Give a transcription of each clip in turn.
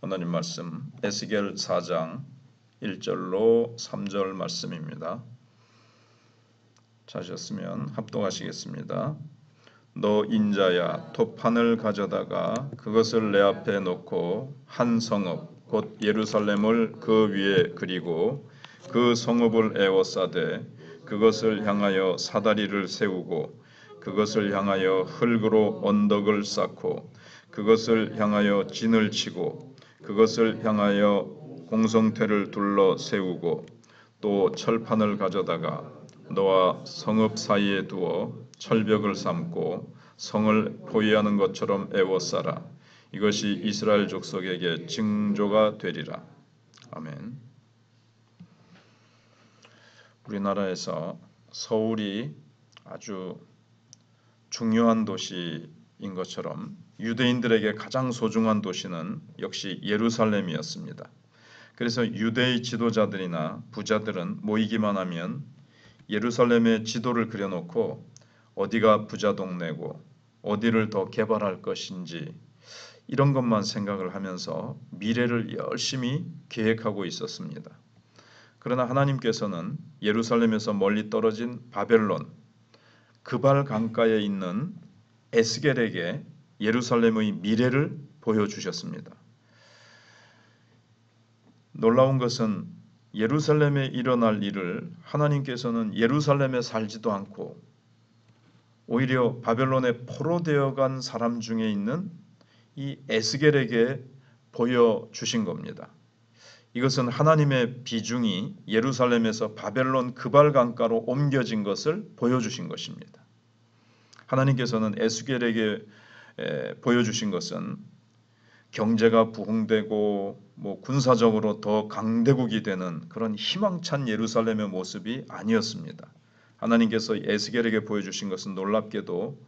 하나님 말씀 에스겔 4장 1절로 3절 말씀입니다. 찾으셨으면 합독하시겠습니다. 너 인자야, 토판을 가져다가 그것을 내 앞에 놓고 한 성읍 곧 예루살렘을 그 위에 그리고 그 성읍을 에워싸되 그것을 향하여 사다리를 세우고 그것을 향하여 흙으로 언덕을 쌓고 그것을 향하여 진을 치고 그것을 향하여 공성퇴를 둘러 세우고 또 철판을 가져다가 너와 성읍 사이에 두어 철벽을 삼고 성을 포위하는 것처럼 에워싸라. 이것이 이스라엘 족속에게 징조가 되리라. 아멘. 우리나라에서 서울이 아주 중요한 도시인 것처럼 유대인들에게 가장 소중한 도시는 역시 예루살렘이었습니다. 그래서 유대의 지도자들이나 부자들은 모이기만 하면 예루살렘의 지도를 그려놓고 어디가 부자 동네고 어디를 더 개발할 것인지 이런 것만 생각을 하면서 미래를 열심히 계획하고 있었습니다. 그러나 하나님께서는 예루살렘에서 멀리 떨어진 바벨론 그발 강가에 있는 에스겔에게 예루살렘의 미래를 보여주셨습니다. 놀라운 것은 예루살렘에 일어날 일을 하나님께서는 예루살렘에 살지도 않고 오히려 바벨론에 포로되어 간 사람 중에 있는 이 에스겔에게 보여주신 겁니다. 이것은 하나님의 비중이 예루살렘에서 바벨론 그발 강가로 옮겨진 것을 보여주신 것입니다. 하나님께서는 에스겔에게 보여주신 것은 경제가 부흥되고 군사적으로 더 강대국이 되는 그런 희망찬 예루살렘의 모습이 아니었습니다. 하나님께서 에스겔에게 보여주신 것은 놀랍게도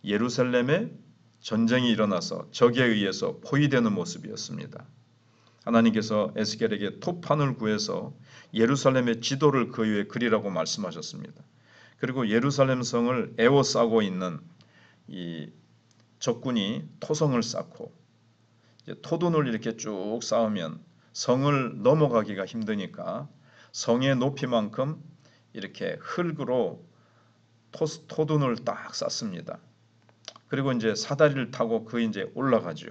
예루살렘에 전쟁이 일어나서 적에 의해서 포위되는 모습이었습니다. 하나님께서 에스겔에게 토판을 구해서 예루살렘의 지도를 그 위에 그리라고 말씀하셨습니다. 그리고 예루살렘 성을 에워싸고 있는 이 적군이 토성을 쌓고 토둔을 이렇게 쭉 쌓으면 성을 넘어가기가 힘드니까 성의 높이만큼 이렇게 흙으로 토둔을 딱 쌓습니다. 그리고 이제 사다리를 타고 그 이제 올라가죠.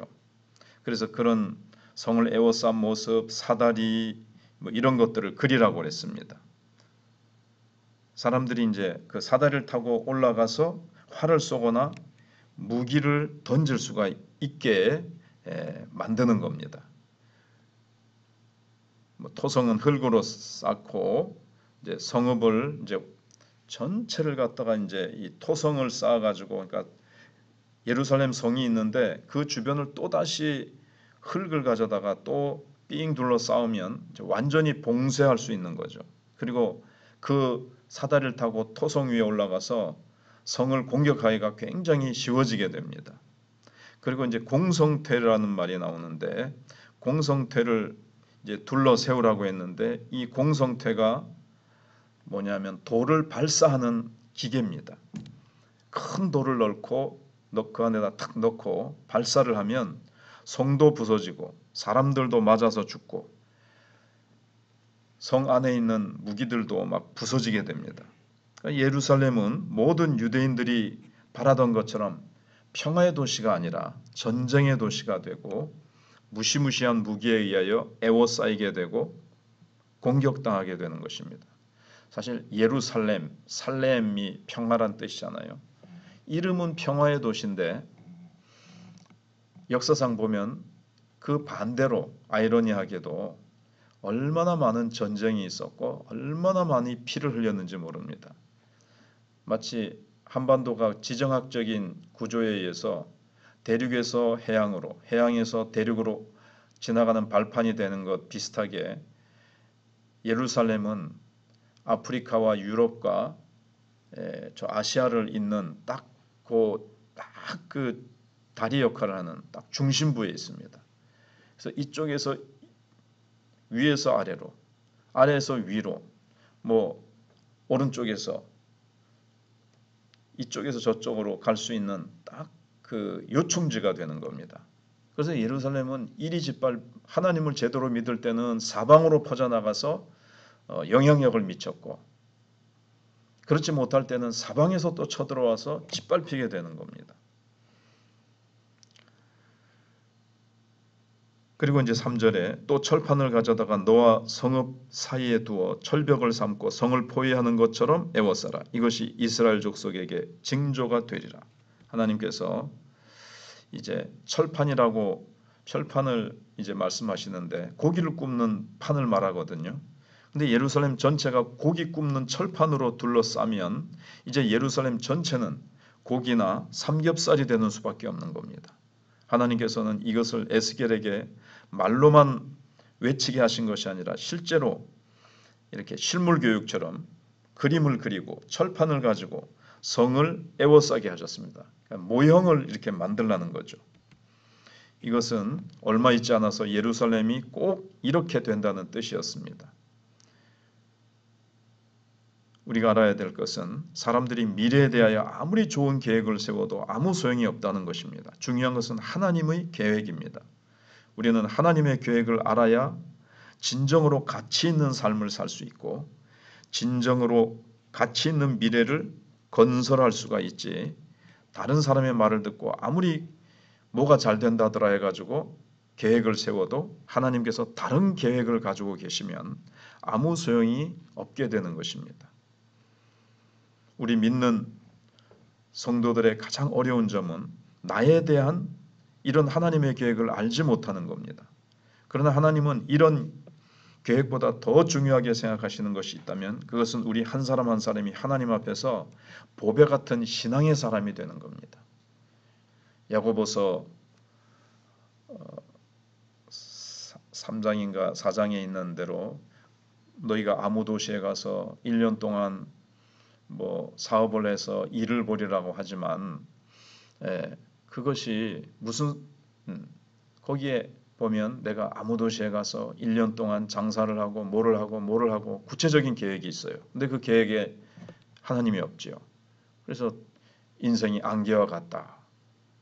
그래서 그런 성을 에워싼 모습, 사다리 이런 것들을 그리라고 그랬습니다. 사람들이 이제 그 사다리를 타고 올라가서 활을 쏘거나 무기를 던질 수가 있게 만드는 겁니다. 토성은 흙으로 쌓고 이제 성읍을 이제 전체를 갖다가 이제 이 토성을 쌓아가지고 그러니까 예루살렘 성이 있는데 그 주변을 또 다시 흙을 가져다가 또 삥 둘러 쌓으면 완전히 봉쇄할 수 있는 거죠. 그리고 그 사다리를 타고 토성 위에 올라가서 성을 공격하기가 굉장히 쉬워지게 됩니다. 그리고 이제 공성퇴라는 말이 나오는데 공성퇴를 이제 둘러 세우라고 했는데 이 공성퇴가 뭐냐면 돌을 발사하는 기계입니다. 큰 돌을 넣고 그 안에다 탁 넣고 발사를 하면 성도 부서지고 사람들도 맞아서 죽고 성 안에 있는 무기들도 막 부서지게 됩니다. 그러니까 예루살렘은 모든 유대인들이 바라던 것처럼 평화의 도시가 아니라 전쟁의 도시가 되고 무시무시한 무기에 의하여 에워싸이게 되고 공격당하게 되는 것입니다. 사실 예루살렘, 살렘이 평화란 뜻이잖아요. 이름은 평화의 도시인데 역사상 보면 그 반대로 아이러니하게도 얼마나 많은 전쟁이 있었고 얼마나 많이 피를 흘렸는지 모릅니다. 마치 한반도가 지정학적인 구조에 의해서 대륙에서 해양으로, 해양에서 대륙으로 지나가는 발판이 되는 것 비슷하게 예루살렘은 아프리카와 유럽과 저 아시아를 잇는 딱 그 다리 역할을 하는 딱 중심부에 있습니다. 그래서 이쪽에서 위에서 아래로, 아래에서 위로, 오른쪽에서 이쪽에서 저쪽으로 갈 수 있는 딱 그 요충지가 되는 겁니다. 그래서 예루살렘은 하나님을 제대로 믿을 때는 사방으로 퍼져나가서 영향력을 미쳤고, 그렇지 못할 때는 사방에서 또 쳐들어와서 짓밟히게 되는 겁니다. 그리고 이제 3절에 또 철판을 가져다가 너와 성읍 사이에 두어 철벽을 삼고 성을 포위하는 것처럼 애워싸라. 이것이 이스라엘 족속에게 징조가 되리라. 하나님께서 이제 철판을 이제 말씀하시는데 고기를 굽는 판을 말하거든요. 근데 예루살렘 전체가 고기 굽는 철판으로 둘러싸면 이제 예루살렘 전체는 고기나 삼겹살이 되는 수밖에 없는 겁니다. 하나님께서는 이것을 에스겔에게 말로만 외치게 하신 것이 아니라 실제로 이렇게 실물 교육처럼 그림을 그리고 철판을 가지고 성을 에워싸게 하셨습니다. 그러니까 모형을 이렇게 만들라는 거죠. 이것은 얼마 있지 않아서 예루살렘이 꼭 이렇게 된다는 뜻이었습니다. 우리가 알아야 될 것은 사람들이 미래에 대하여 아무리 좋은 계획을 세워도 아무 소용이 없다는 것입니다. 중요한 것은 하나님의 계획입니다. 우리는 하나님의 계획을 알아야 진정으로 가치 있는 삶을 살 수 있고 진정으로 가치 있는 미래를 건설할 수가 있지, 다른 사람의 말을 듣고 아무리 뭐가 잘 된다더라 해가지고 계획을 세워도 하나님께서 다른 계획을 가지고 계시면 아무 소용이 없게 되는 것입니다. 우리 믿는 성도들의 가장 어려운 점은 나에 대한 이런 하나님의 계획을 알지 못하는 겁니다. 그러나 하나님은 이런 계획보다 더 중요하게 생각하시는 것이 있다면 그것은 우리 한 사람 한 사람이 하나님 앞에서 보배 같은 신앙의 사람이 되는 겁니다. 야고보서 3장인가 4장에 있는 대로 너희가 아무 도시에 가서 1년 동안 사업을 해서 일을 벌이라고 하지만 그것이 무슨 거기에 보면 내가 아무 도시에 가서 1년 동안 장사를 하고 뭐를 하고 구체적인 계획이 있어요. 근데 그 계획에 하나님이 없지요. 그래서 인생이 안개와 같다.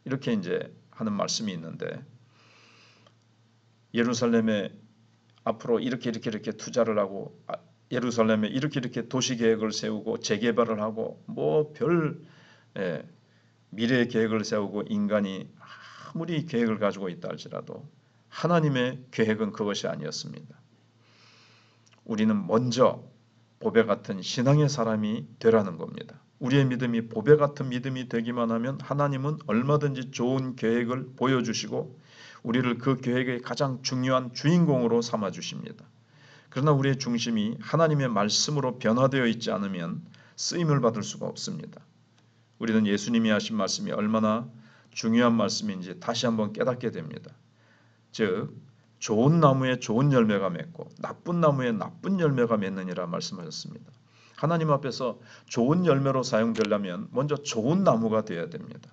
이렇게 이제 하는 말씀이 있는데 예루살렘에 앞으로 이렇게 투자를 하고 예루살렘에 이렇게 도시 계획을 세우고 재개발을 하고 별 미래의 계획을 세우고 인간이 아무리 계획을 가지고 있다 할지라도 하나님의 계획은 그것이 아니었습니다. 우리는 먼저 보배 같은 신앙의 사람이 되라는 겁니다. 우리의 믿음이 보배 같은 믿음이 되기만 하면 하나님은 얼마든지 좋은 계획을 보여주시고 우리를 그 계획의 가장 중요한 주인공으로 삼아 주십니다. 그러나 우리의 중심이 하나님의 말씀으로 변화되어 있지 않으면 쓰임을 받을 수가 없습니다. 우리는 예수님이 하신 말씀이 얼마나 중요한 말씀인지 다시 한번 깨닫게 됩니다. 즉 좋은 나무에 좋은 열매가 맺고 나쁜 나무에 나쁜 열매가 맺느니라 말씀하셨습니다. 하나님 앞에서 좋은 열매로 사용되려면 먼저 좋은 나무가 되어야 됩니다.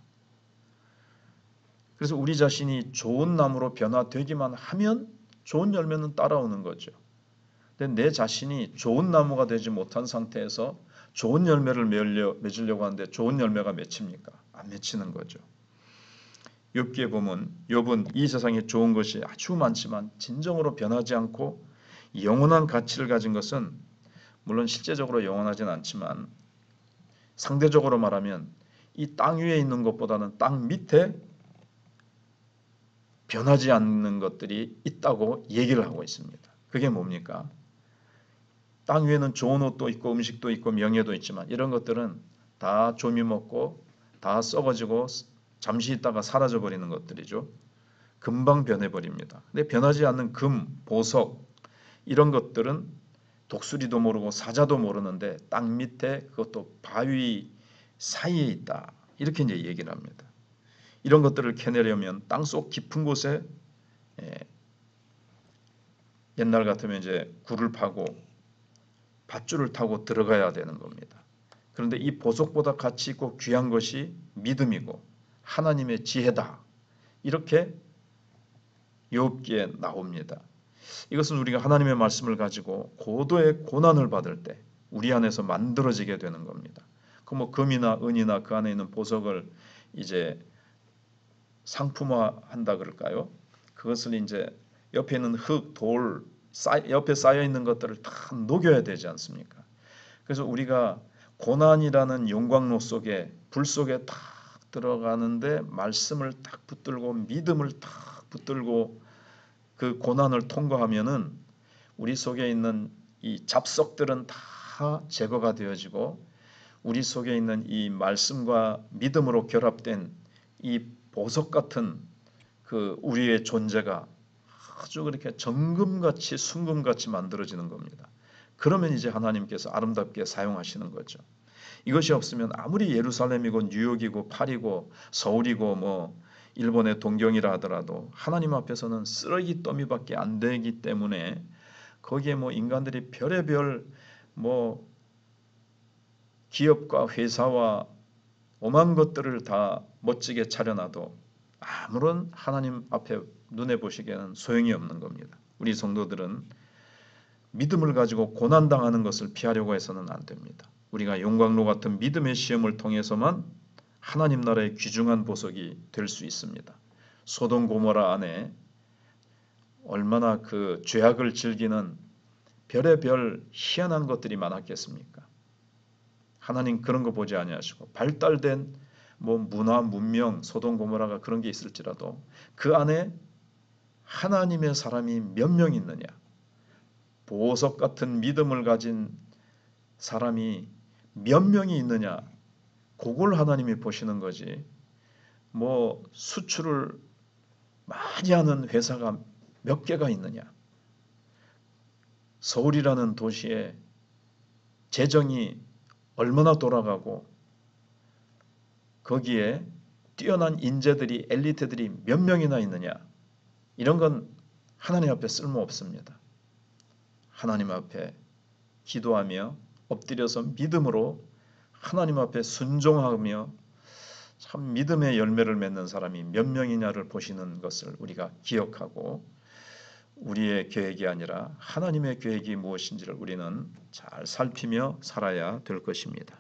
그래서 우리 자신이 좋은 나무로 변화되기만 하면 좋은 열매는 따라오는 거죠. 근데 내 자신이 좋은 나무가 되지 못한 상태에서 좋은 열매를 맺으려고 하는데 좋은 열매가 맺힙니까? 안 맺히는 거죠. 욥기에 보면 욥은 이 세상에 좋은 것이 아주 많지만 진정으로 변하지 않고 영원한 가치를 가진 것은 물론 실제적으로 영원하진 않지만 상대적으로 말하면 이 땅 위에 있는 것보다는 땅 밑에 변하지 않는 것들이 있다고 얘기를 하고 있습니다. 그게 뭡니까? 땅 위에는 좋은 옷도 있고 음식도 있고 명예도 있지만 이런 것들은 다 조미 먹고 다 썩어지고 잠시 있다가 사라져 버리는 것들이죠. 금방 변해버립니다. 근데 변하지 않는 금, 보석 이런 것들은 독수리도 모르고 사자도 모르는데 땅 밑에 그것도 바위 사이에 있다. 이렇게 이제 얘기를 합니다. 이런 것들을 캐내려면 땅속 깊은 곳에 옛날 같으면 이제 굴을 파고 밧줄을 타고 들어가야 되는 겁니다. 그런데 이 보석보다 가치 있고 귀한 것이 믿음이고 하나님의 지혜다. 이렇게 욥기에 나옵니다. 이것은 우리가 하나님의 말씀을 가지고 고도의 고난을 받을 때 우리 안에서 만들어지게 되는 겁니다. 그 금이나 은이나 그 안에 있는 보석을 이제 상품화한다 그럴까요? 그것을 이제 옆에 있는 흙, 돌, 옆에 쌓여 있는 것들을 다 녹여야 되지 않습니까? 그래서 우리가 고난이라는 용광로 속에 불 속에 탁 들어가는데 말씀을 딱 붙들고 믿음을 딱 붙들고 그 고난을 통과하면은 우리 속에 있는 이 잡석들은 다 제거가 되어지고 우리 속에 있는 이 말씀과 믿음으로 결합된 이 보석 같은 그 우리의 존재가 아주 그렇게 정금같이 순금같이 만들어지는 겁니다. 그러면 이제 하나님께서 아름답게 사용하시는 거죠. 이것이 없으면 아무리 예루살렘이고 뉴욕이고 파리고 서울이고 뭐 일본의 동경이라 하더라도 하나님 앞에서는 쓰레기 더미밖에 안 되기 때문에 거기에 뭐 인간들이 별의별 뭐 기업과 회사와 오만 것들을 다 멋지게 차려놔도 아무런 하나님 앞에 눈에 보시기에는 소용이 없는 겁니다. 우리 성도들은 믿음을 가지고 고난당하는 것을 피하려고 해서는 안 됩니다. 우리가 용광로 같은 믿음의 시험을 통해서만 하나님 나라의 귀중한 보석이 될 수 있습니다. 소돔 고모라 안에 얼마나 그 죄악을 즐기는 별의별 희한한 것들이 많았겠습니까? 하나님 그런 거 보지 아니하시고 발달된 뭐 문화, 문명, 소돔 고모라가 그런 게 있을지라도 그 안에 하나님의 사람이 몇 명 있느냐? 보석 같은 믿음을 가진 사람이 몇 명이 있느냐? 그걸 하나님이 보시는 거지. 뭐 수출을 많이 하는 회사가 몇 개가 있느냐? 서울이라는 도시에 재정이 얼마나 돌아가고 거기에 뛰어난 인재들이 엘리트들이 몇 명이나 있느냐? 이런 건 하나님 앞에 쓸모 없습니다. 하나님 앞에 기도하며 엎드려서 믿음으로 하나님 앞에 순종하며 참 믿음의 열매를 맺는 사람이 몇 명이냐를 보시는 것을 우리가 기억하고 우리의 계획이 아니라 하나님의 계획이 무엇인지를 우리는 잘 살피며 살아야 될 것입니다.